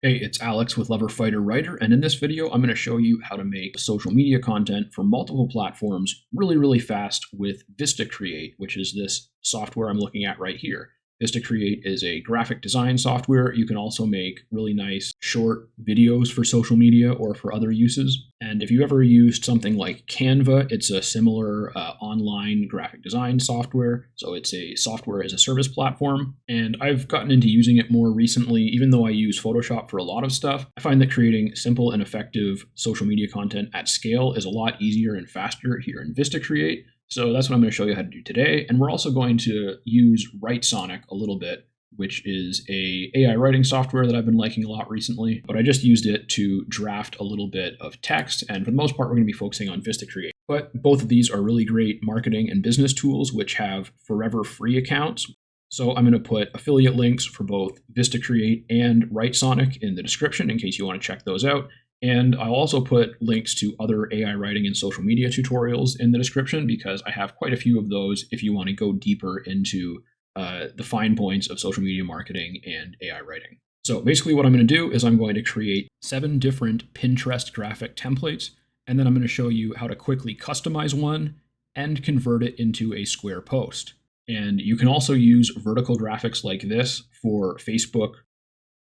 Hey, it's Alex with Lover Fighter Writer, and in this video, I'm going to show you how to make social media content for multiple platforms really fast with VistaCreate, which is this software I'm looking at right here. VistaCreate is a graphic design software. You can also make really nice short videos for social media or for other uses. And if you ever used something like Canva, it's a similar online graphic design software. So it's a software as a service platform. And I've gotten into using it more recently, even though I use Photoshop for a lot of stuff. I find that creating simple and effective social media content at scale is a lot easier and faster here in VistaCreate. So that's what I'm going to show you how to do today. And we're also going to use Writesonic a little bit, which is a AI writing software that I've been liking a lot recently. But I just used it to draft a little bit of text. And for the most part, we're going to be focusing on VistaCreate. But both of these are really great marketing and business tools, which have forever free accounts. So I'm going to put affiliate links for both VistaCreate and Writesonic in the description in case you want to check those out. And I'll also put links to other AI writing and social media tutorials in the description because I have quite a few of those if you want to go deeper into the fine points of social media marketing and AI writing. So basically what I'm going to do is I'm going to create 7 different Pinterest graphic templates, and then I'm going to show you how to quickly customize one and convert it into a square post. And you can also use vertical graphics like this for Facebook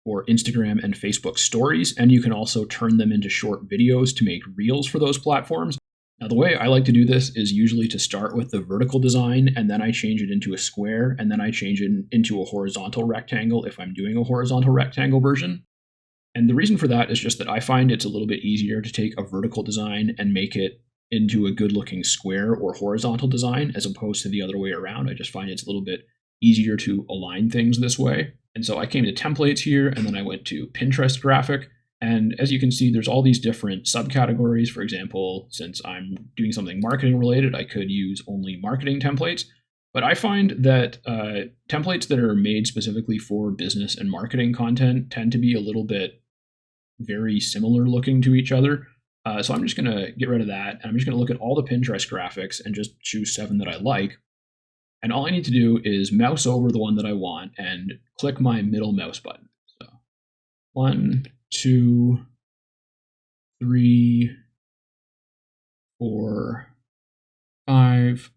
or Instagram and Facebook stories, and you can also turn them into short videos to make reels for those platforms. Now, the way I like to do this is usually to start with the vertical design, and then I change it into a square, and then I change it into a horizontal rectangle if I'm doing a horizontal rectangle version. And the reason for that is just that I find it's a little bit easier to take a vertical design and make it into a good-looking square or horizontal design as opposed to the other way around. I just find it's a little bit easier to align things this way. And so I came to templates here, and then I went to Pinterest graphic. And as you can see, there's all these different subcategories. For example, since I'm doing something marketing related, I could use only marketing templates. But I find that templates that are made specifically for business and marketing content tend to be a little bit very similar looking to each other. So I'm just going to get rid of that. And I'm just going to look at all the Pinterest graphics and just choose 7 that I like. And all I need to do is mouse over the one that I want and click my middle mouse button. So 1, 2, 3, 4, 5.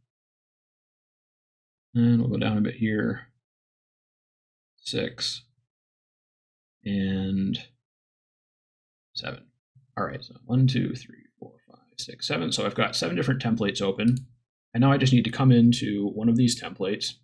And we'll go down a bit here. 6 and 7. All right, so 1, 2, 3, 4, 5, 6, 7. So I've got 7 different templates open. And now I just need to come into one of these templates.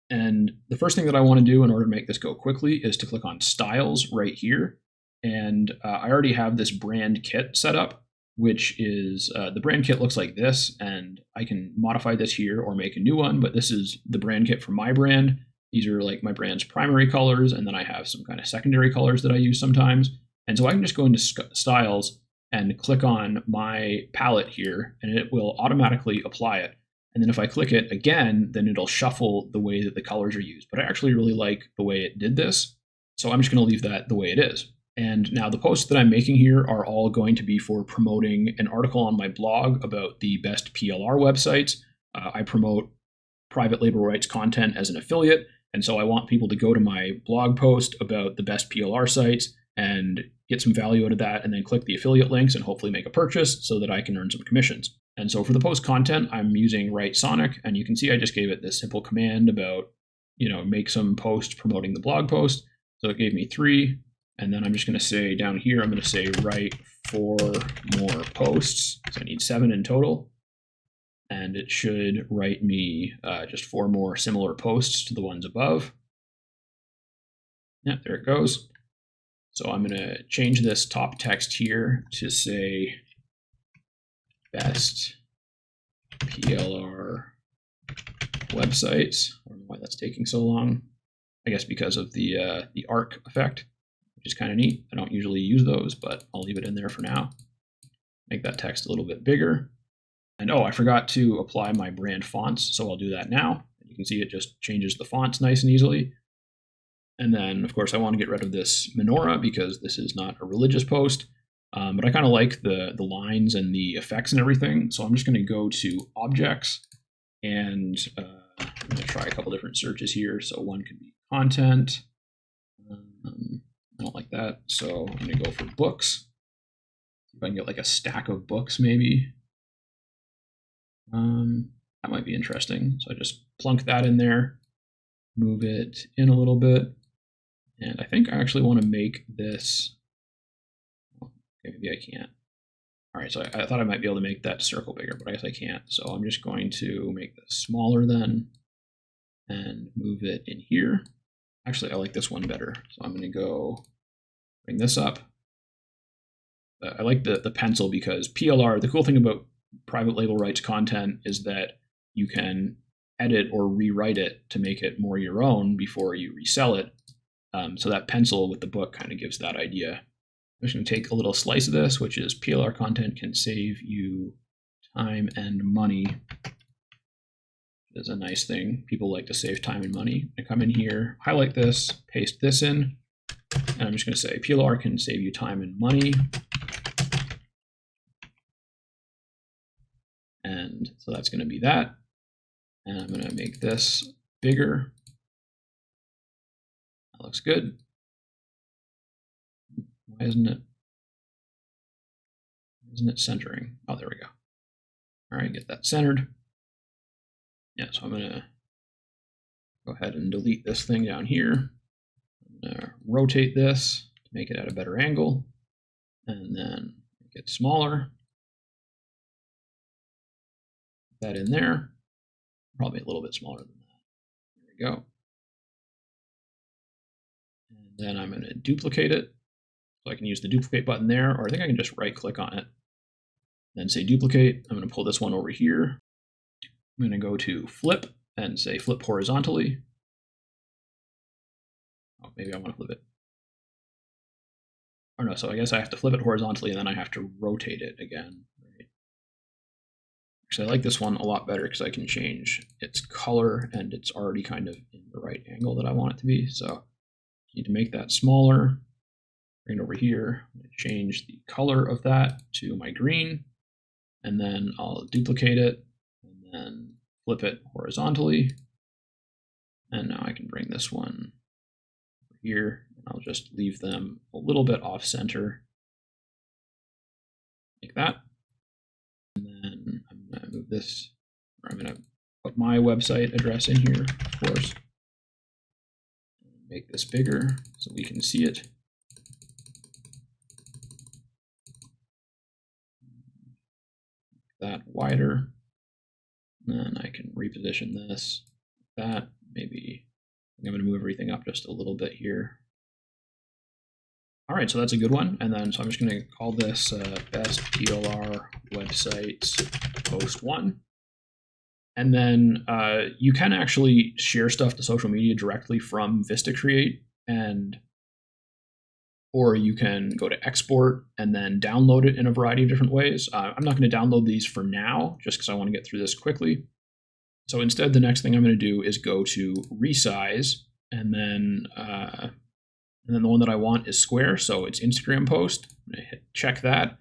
And the first thing that I want to do in order to make this go quickly is to click on Styles right here. And I already have this brand kit set up, which is the brand kit looks like this. And I can modify this here or make a new one. But this is the brand kit for my brand. These are like my brand's primary colors. And then I have some kind of secondary colors that I use sometimes. And so I can just go into Styles and click on my palette here, and it will automatically apply it. And then if I click it again, then it'll shuffle the way that the colors are used. But I actually really like the way it did this. So I'm just going to leave that the way it is. And now the posts that I'm making here are all going to be for promoting an article on my blog about the best PLR websites. I promote private label rights content as an affiliate. And so I want people to go to my blog post about the best PLR sites and get some value out of that, and then click the affiliate links and hopefully make a purchase so that I can earn some commissions. And so for the post content, I'm using Writesonic, and you can see I just gave it this simple command about, make some post promoting the blog post. So it gave me 3, and then I'm just going to say down here, I'm going to say write 4 more posts. So I need 7 in total, and it should write me just 4 more similar posts to the ones above. Yeah, there it goes. So I'm going to change this top text here to say best PLR websites. I don't know why that's taking so long. I guess because of the arc effect, which is kind of neat. I don't usually use those, but I'll leave it in there for now. Make that text a little bit bigger. And I forgot to apply my brand fonts, so I'll do that now. You can see it just changes the fonts nice and easily. And then, of course, I want to get rid of this menorah because this is not a religious post. But I kind of like the lines and the effects and everything. So I'm just going to go to Objects, and I'm going to try a couple different searches here. So one could be content, I don't like that. So I'm gonna go for books. See if I can get like a stack of books maybe. That might be interesting. So I just plunk that in there, move it in a little bit. And I think I actually want to make this, okay, maybe I can't. All right, so I thought I might be able to make that circle bigger, but I guess I can't. So I'm just going to make this smaller then and move it in here. Actually, I like this one better. So I'm going to go bring this up. I like the pencil because PLR, the cool thing about private label rights content is that you can edit or rewrite it to make it more your own before you resell it. So that pencil with the book kind of gives that idea. I'm just going to take a little slice of this, which is PLR content can save you time and money. Is a nice thing. People like to save time and money. I come in here, highlight this, paste this in, and I'm just going to say PLR can save you time and money. And so that's going to be that. And I'm going to make this bigger. That looks good. Why isn't it centering? Oh, there we go. All right, get that centered. Yeah, so I'm going to go ahead and delete this thing down here. I'm going to rotate this to make it at a better angle, and then make it smaller. Put that in there. Probably a little bit smaller than that. There we go. And then I'm going to duplicate it. So I can use the duplicate button there, or I think I can just right click on it. Then say duplicate. I'm going to pull this one over here. I'm going to go to flip and say flip horizontally. Oh, maybe I want to flip it. Oh no, so I guess I have to flip it horizontally and then I have to rotate it again. Right? Actually, I like this one a lot better because I can change its color and it's already kind of in the right angle that I want it to be. So I need to make that smaller. Bring it over here. I'm going to change the color of that to my green, and then I'll duplicate it and then flip it horizontally. And now I can bring this one over here, and I'll just leave them a little bit off center, like that. And then I'm going to move this, or I'm going to put my website address in here, of course. Make this bigger so we can see it. That wider, and then I can reposition this like that. Maybe I'm going to move everything up just a little bit here. All right, so that's a good one. And then so I'm just going to call this best PLR websites post 1. And then you can actually share stuff to social media directly from VistaCreate, or you can go to export and then download it in a variety of different ways. I'm not going to download these for now, just because I want to get through this quickly. So instead, the next thing I'm going to do is go to resize, and then the one that I want is square, so it's Instagram post. I'm going to hit check that,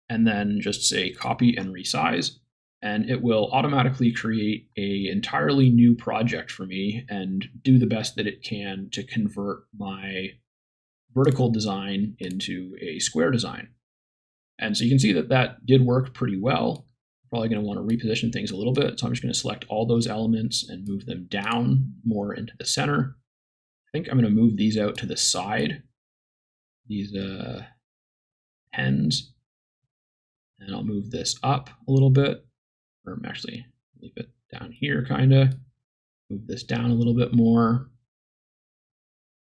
and then just say copy and resize, and it will automatically create an entirely new project for me and do the best that it can to convert my vertical design into a square design. And so you can see that that did work pretty well. Probably going to want to reposition things a little bit. So I'm just going to select all those elements and move them down more into the center. I think I'm going to move these out to the side, these pens, and I'll move this up a little bit, or actually leave it down here kind of. Move this down a little bit more.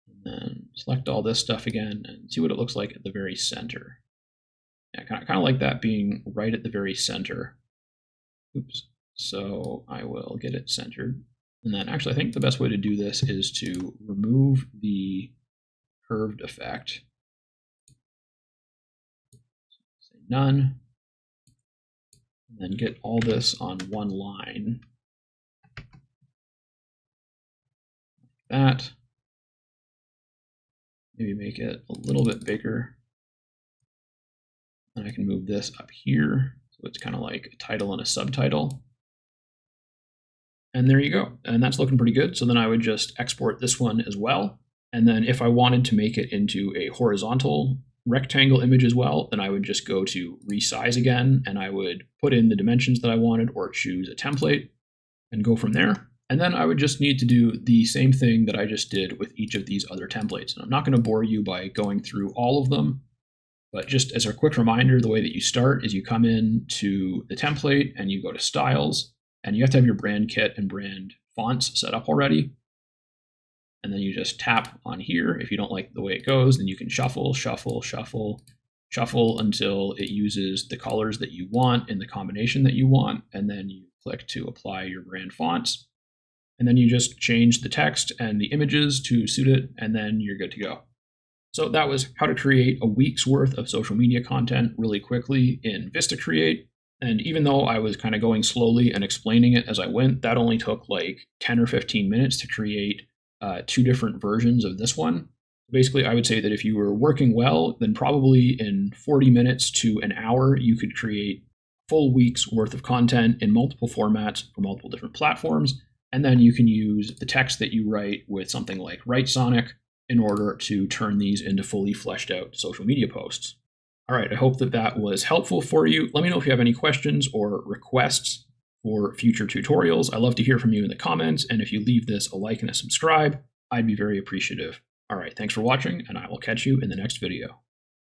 And then select all this stuff again and see what it looks like at the very center. Yeah, kind of like that being right at the very center. Oops. So I will get it centered. And then actually I think the best way to do this is to remove the curved effect. Say none. And then get all this on one line. Like that. Maybe make it a little bit bigger. And I can move this up here. So it's kind of like a title and a subtitle. And there you go. And that's looking pretty good. So then I would just export this one as well. And then if I wanted to make it into a horizontal rectangle image as well, then I would just go to resize again, and I would put in the dimensions that I wanted or choose a template and go from there. And then I would just need to do the same thing that I just did with each of these other templates. And I'm not going to bore you by going through all of them, but just as a quick reminder, the way that you start is you come in to the template and you go to styles, and you have to have your brand kit and brand fonts set up already. And then you just tap on here. If you don't like the way it goes, then you can shuffle, shuffle, shuffle, shuffle until it uses the colors that you want in the combination that you want. And then you click to apply your brand fonts. And then you just change the text and the images to suit it, and then you're good to go. So that was how to create a week's worth of social media content really quickly in VistaCreate. And even though I was kind of going slowly and explaining it as I went, that only took like 10 or 15 minutes to create 2 different versions of this one. Basically, I would say that if you were working well, then probably in 40 minutes to an hour, you could create a full week's worth of content in multiple formats for multiple different platforms. And then you can use the text that you write with something like WriteSonic in order to turn these into fully fleshed out social media posts. All right, I hope that that was helpful for you. Let me know if you have any questions or requests for future tutorials. I love to hear from you in the comments, and if you leave this a like and a subscribe, I'd be very appreciative. All right, thanks for watching, and I will catch you in the next video.